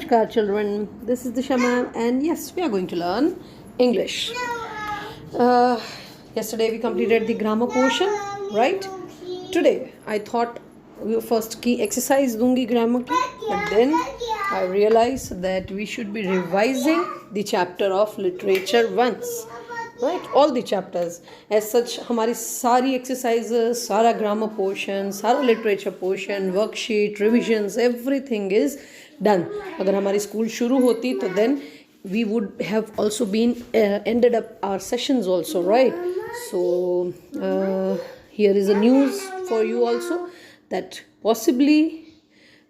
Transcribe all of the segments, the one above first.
Namaskar children, this is Disha ma'am and yes, we are going to learn English. Uh, Yesterday we completed the grammar portion, right? Today I thought we first key exercise दूंगी grammar की, but then I realized that we should be revising the chapter of literature once. Right, all the chapters as such हमारी सारी exercises, सारा grammar portion, सारा literature portion, worksheet, revisions, everything is done. अगर हमारी school शुरू होती तो then we would have also been ended up our sessions also, right? So here is a news for you also that possibly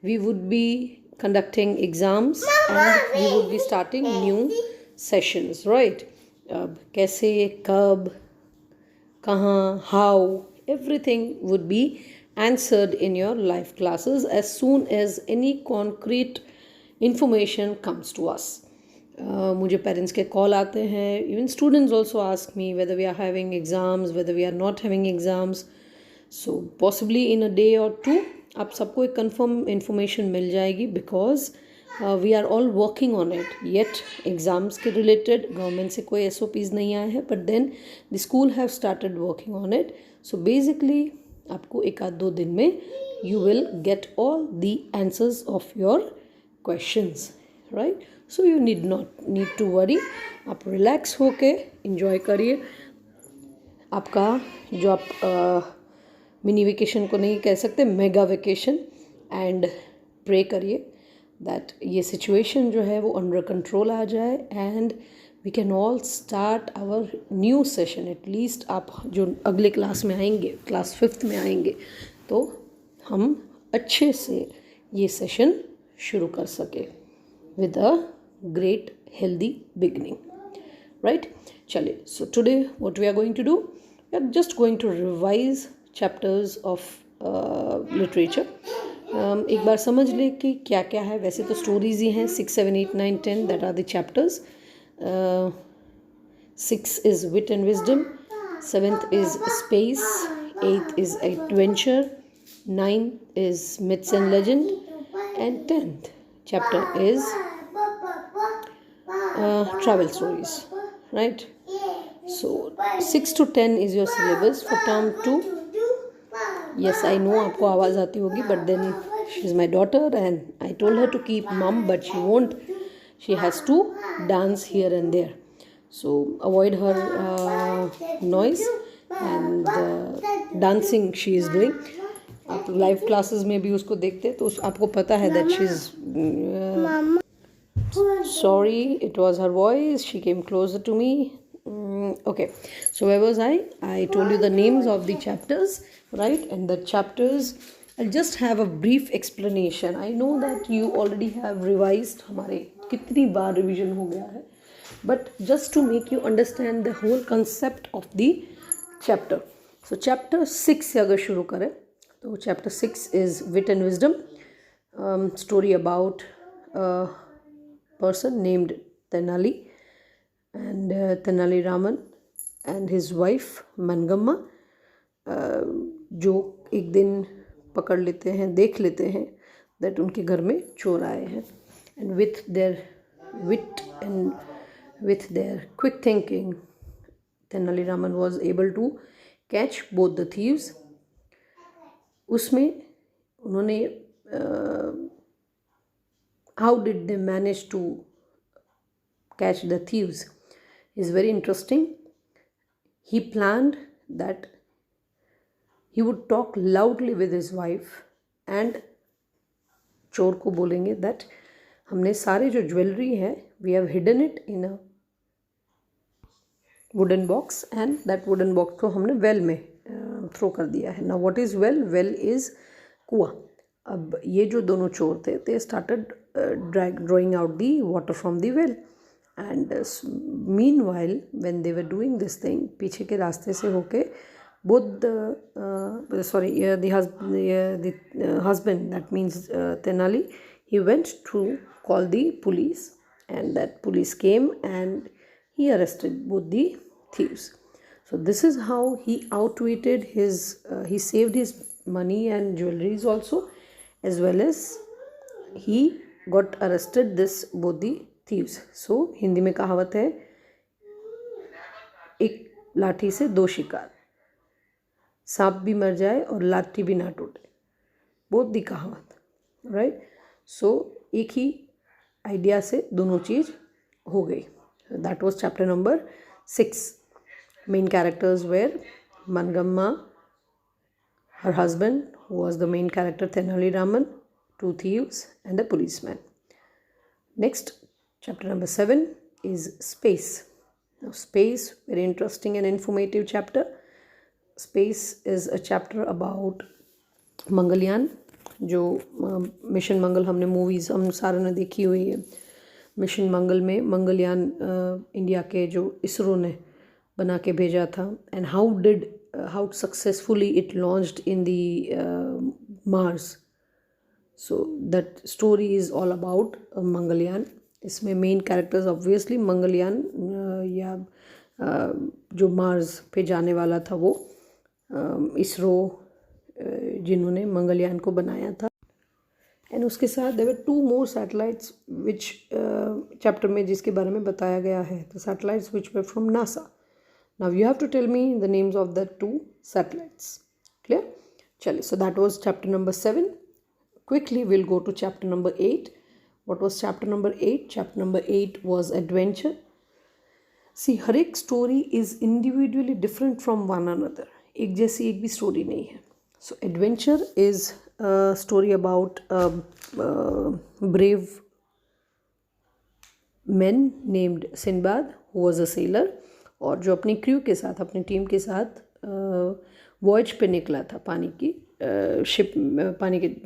we would be conducting exams and we would be starting new sessions, right? अब कैसे, कब, कहाँ, how, everything would be answered in your live classes as soon as any concrete information comes to us. मुझे parents के call आते हैं, even students also ask me whether we are having exams, whether we are not having exams. So possibly in a day और two आप सबको एक confirm information मिल जाएगी because we are all working on it. Yet exams के related government से कोई SOPs नहीं आए हैं, but then the school have started working on it. So basically आपको एक आध दो दिन में you will get all the answers of your questions, right? So you need to worry. आप रिलैक्स होके इंजॉय करिए. आपका जो आप मिनी वेकेशन को नहीं कह सकते, मेगा वेकेशन, एंड प्रे करिए दैट ये सिचुएशन जो है वो अंडर कंट्रोल आ जाए and we can all start our new session. At least आप जो अगले क्लास में आएंगे, क्लास 5th में आएंगे, तो हम अच्छे से ये सेशन शुरू कर सके with a great healthy beginning, right? चलिए, so today what we are going to do, we are just going to revise chapters of literature. एक बार समझ ले कि क्या क्या है. वैसे तो स्टोरीज ही हैं 6, 7, 8, 9, 10 that are the chapters. 6 is wit and wisdom, 7th is space, 8th is adventure, 9th is myths and legend, and 10th chapter is travel stories, right? So 6 to 10 is your syllabus for term 2. Yes, I know आपको आवाज़ आती होगी, but then she is my daughter and I told her to keep mum, but she won't. She has to dance here and there, so avoid her noise and dancing she is doing. आप live classes में भी उसको देखते तो आपको पता है that she is sorry, it was her voice, she came closer to me. Okay, so where was I told you the names of the chapters, right? And the chapters, I'll just have a brief explanation. I know that you already have revised. हमारे कितनी बार revision हो गया है, but just to make you understand the whole concept of the chapter. So chapter 6 से अगर शुरू करें तो chapter 6 is wit and wisdom. Story about a person named Tenali and Tenali Raman and his wife Mangamma, जो एक दिन पकड़ लेते हैं, देख लेते हैं that उनके घर में चोर आए हैं, and with their wit and with their quick thinking Tenali Raman was able to catch both the thieves. उसमें उन्होंने how did they manage to catch the thieves is very interesting. He planned that he would talk loudly with his wife and चोर को बोलेंगे that हमने सारे जो jewellery है we have hidden it in a wooden box and that wooden box को हमने well में थ्रो कर दिया है. Now what is well? Well is कुआं. अब ये जो दोनों चोर थे they started drawing out the water from the well. And meanwhile when they were doing this thing, पीछे के रास्ते से होके both the husband, that means Tenali, he went to call the police, and that police came and he arrested both the thieves. So this is how he outwitted he saved his money and jewelries also, as well as he got arrested this both the thieves. So Hindi में कहावत है, एक लाठी से दो शिकार, सांप भी मर जाए और लाठी भी ना टूटे, बोथ दी कहावत, राइट. सो एक ही आइडिया से दोनों चीज़ हो गई. That was chapter number 6. Main characters were Mangamma, her husband, who was the main character Tenali Raman, 2 thieves, and a policeman. Next, chapter number 7 is space. Now, space, very interesting and informative chapter. Space is a chapter about Mangalyaan, जो mission मंगल हमने movies हम सारों ने देखी हुई है. Mission मंगल में Mangalyaan India के जो इसरो ने बना के भेजा था, and how successfully it launched in the Mars. So that story is all about Mangalyaan. इसमें मेन कैरेक्टर्स ऑब्वियसली मंगलयान या जो मार्स पे जाने वाला था वो इसरो जिन्होंने मंगलयान को बनाया था. एंड उसके साथ there were 2 more satellites which chapter में जिसके बारे में बताया गया है, the satellites which were from NASA. Now you have to tell me the names of the 2 satellites. Clear? Chale, so that was chapter number 7. Quickly we'll go to chapter number 8. What was chapter number 8? Chapter number 8 was adventure. See, हर एक story is individually different from one another. एक जैसी एक भी story नहीं है. So adventure is a story about a brave man named Sinbad, who was a sailor, और जो अपनी क्रू के साथ, अपनी टीम के साथ वॉयज पे निकला था, पानी की शिप,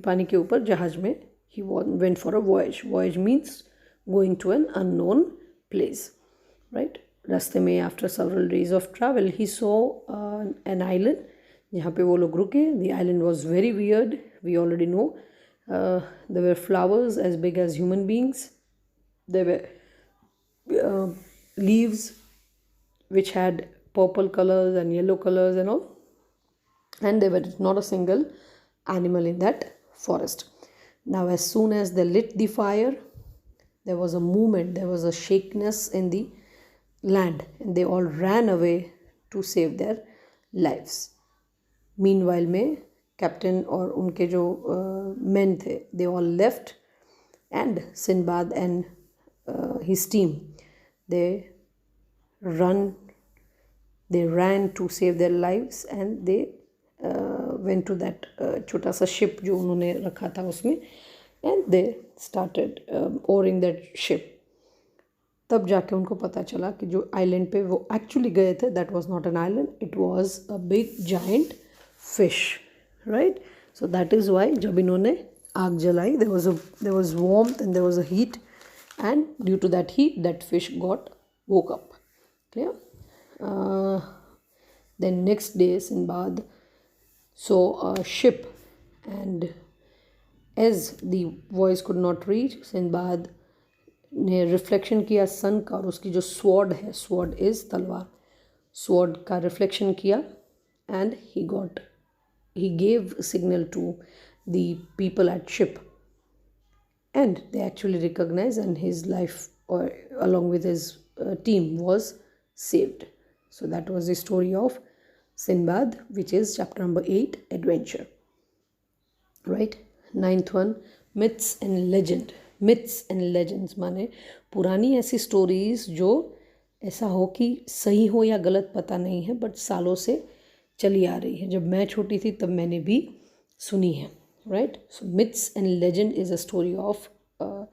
पानी के ऊपर जहाज में. He went for a voyage. Voyage means going to an unknown place, right. रास्ते में after several days of travel he saw an island, जहाँ पे वो लोग रुके. The island was very weird, we already know. There were flowers as big as human beings. There were leaves which had purple colors and yellow colors and all, and there was not a single animal in that forest. Now as soon as they lit the fire, there was a movement, there was a shakiness in the land, and they all ran away to save their lives. Meanwhile में captain और उनके जो men थे, they all left, and Sinbad and his team, they ran to save their lives, and they went to that छोटा सा ship जो उन्होंने रखा था उसमें, and they started oaring that ship. तब जाके उनको पता चला कि जो आइलैंड पे वो एक्चुअली गए थे, that was not an island, it was a big giant fish, right? So that is why जब इन्होंने आग जलाई, there was warmth and there was a heat, and due to that heat, that fish woke up. Clear? Then next day Sinbad saw a ship, and as the voice could not reach, Sinbad ने reflection किया सन का, और उसकी जो sword है, sword is तलवार, sword का reflection किया, and he gave signal to the people at ship, and they actually recognized, and his life along with his team was saved. So that was the story of Sinbad, which is chapter number 8, adventure, right. 9th one, myths and legend. myths and legends माने पुरानी ऐसी stories जो ऐसा हो कि सही हो या गलत पता नहीं है, बट सालों से चली आ रही है. जब मैं छोटी थी तब मैंने भी सुनी है, right. So myths and legend is a story of a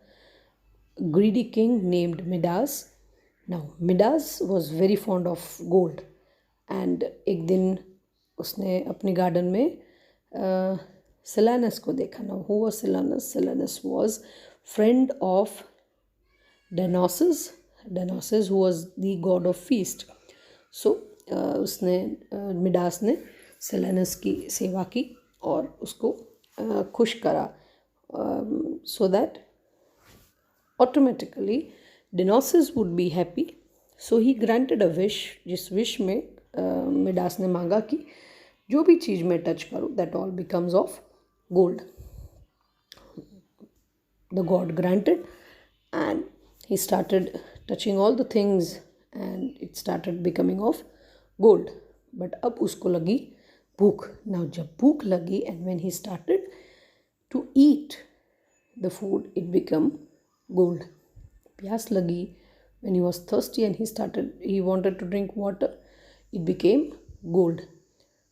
greedy king named Midas. Now Midas was very fond of gold, and एक दिन उसने अपने गार्डन में Silanus को देखा. Now who was Silanus? Silanus was friend of Dionysus, who was the god of feast. So उसने Midas ने Silanus की सेवा की और उसको खुश करा, so that automatically Dionysus would be happy. So he granted a wish, जिस wish में मिडास ने मांगा कि जो भी चीज़ मैं टच करूँ, that all becomes of gold. the god granted, and he started touching all the things and it started becoming of gold. But अब उसको लगी भूख. Now जब भूख लगी and when he started to eat the food, it became gold. प्यास लगी, when he was thirsty and he wanted to drink water, it became gold.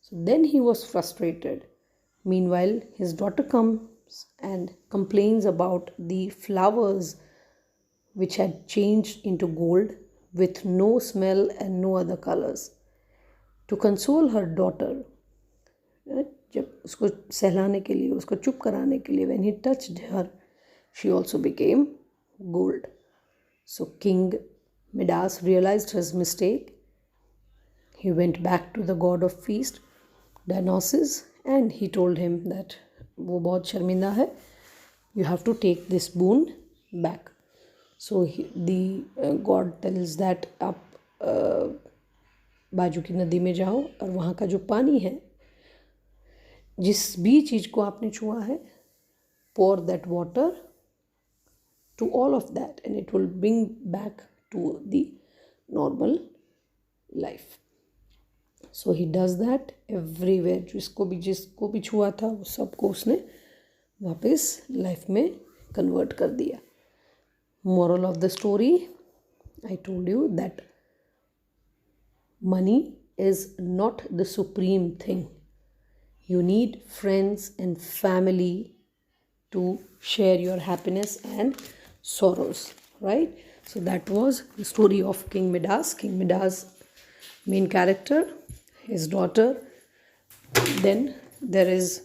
So then he was frustrated. Meanwhile, his daughter comes and complains about the flowers which had changed into gold with no smell and no other colors. To console her daughter, जब उसको सहलाने के लिए, उसको चुप कराने के लिए, when he touched her, she also became gold. So King Midas realized his mistake. He went back to the god of feast, Dionysus, and he told him that वो बहुत शर्मिंदा है. You have to take this boon back. So the god tells that आप बाजू की नदी में जाओ और वहाँ का जो पानी है, जिस भी चीज़ को आपने छुआ है, pour that water to all of that and it will bring back to the normal life. So he does that everywhere. जिसको भी छुआ था वो सबको उसने वापस लाइफ में कन्वर्ट कर दिया. Moral of the story, I told you that money is not the supreme thing. You need friends and family to share your happiness and sorrows, right? So that was the story of King Midas. King Midas, main character, his daughter. Then there is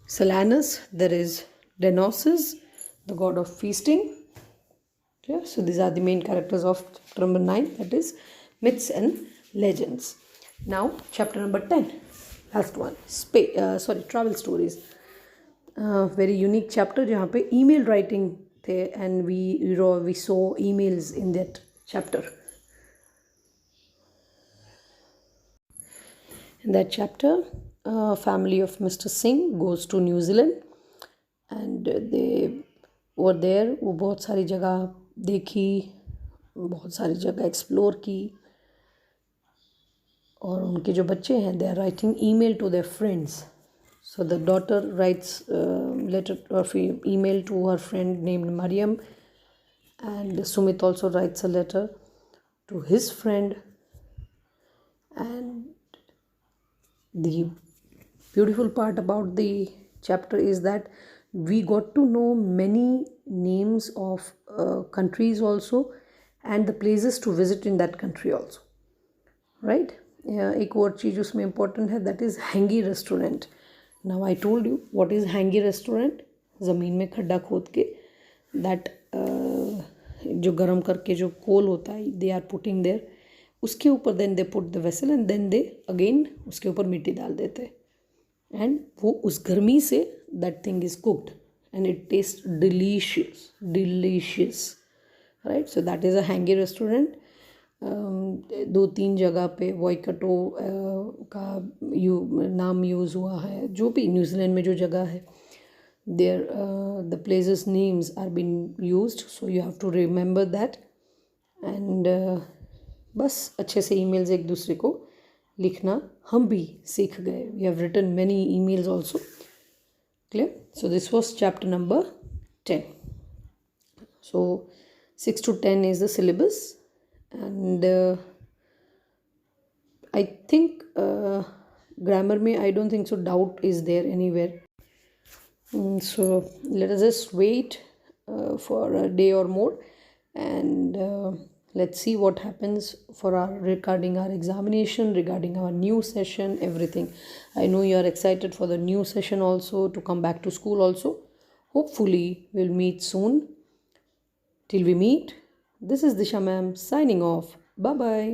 Silenus, there is Dionysus, the god of feasting. Yeah, so these are the main characters of chapter number 9, that is myths and legends. Now chapter number 10, last one, travel stories. Very unique chapter जहाँ पे email writing थे and we saw emails in that chapter. In that chapter, family of Mr. Singh goes to New Zealand and they were there. वो बहुत सारी जगह देखी, बहुत सारी जगह एक्सप्लोर की, और उनके जो बच्चे हैं, they are writing email to their friends. So the daughter writes letter or email to her friend named Mariam, and Sumit also writes a letter to his friend. And the beautiful part about the chapter is that we got to know many names of countries also and the places to visit in that country also, right? एक और चीज़ उसमें important है, that is hangi restaurant. Now I told you what is hangi restaurant. ज़मीन में खड्डा खोद के that जो गरम करके जो कोल होता है, they are putting there, उसके ऊपर then they put the vessel and then they again उसके ऊपर मिट्टी डाल देते हैं and वो उस गर्मी से that thing is cooked and it tastes delicious, right? So that is a hangi restaurant. 2-3 जगह पे वाइकाटो का नाम यूज़ हुआ है, जो भी न्यूजीलैंड में जो जगह है, there the places names are being used, so you have to remember that. And बस अच्छे से emails एक दूसरे को लिखना हम भी सीख गए. We have written many emails also. Clear? So this was chapter number 10. So 6 to 10 is the syllabus, and I think grammar में I don't think so doubt is there anywhere. So let us just wait for a day or more, and let's see what happens for regarding our examination, regarding our new session, everything. I know you are excited for the new session also, to come back to school also. Hopefully we'll meet soon. Till we meet, this is Disha ma'am signing off. Bye bye.